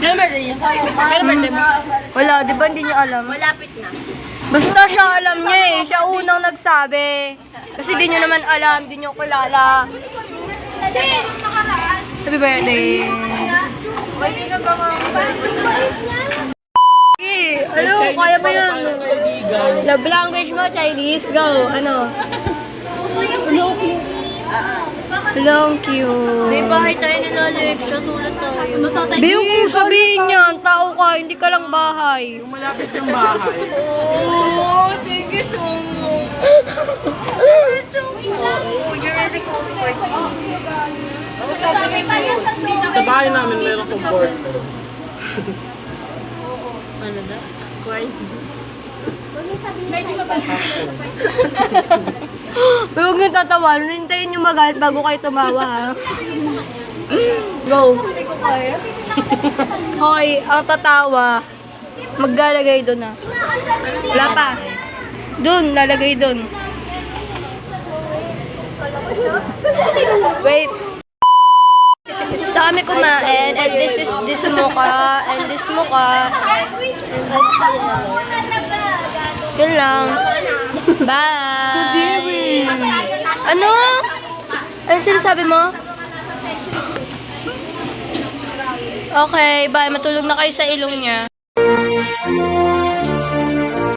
Kailan birthday niya? Kailan birthday mo? Wala, di ba hindi niya alam? Malapit na. Basta siya alam niya eh. Siya unang nagsabi. Kasi di niyo naman alam, di niyo kilala. Happy birthday. Ano, kaya ba yun? Love language mo, Chinese? Go, ano? Hello, cute. May bahay tayo ni Alexa, sulat tayo. Biyo kung sabihin niyan, tao ka, hindi ka lang bahay. Yung malapit ng bahay. Oh, thank you so much. Oh, you're really comforting. Ako sabi ni Sa bahay namin meron comfort. ano na? Quarantine. Medyo mababa. Pero huwag niyong tatawa, hintayin niyo magalit bago kayo tumawa, ha? Go. Hoy, ang tatawa, maglalagay doon, ha? Wala pa. Doon, lalagay doon. Wait. Gusto kami kumain, and this is this muka, and this muka. Yun lang. Bye! Ano? Ano sinasabi mo? Okay, bye. Matulog na kayo sa ilong niya.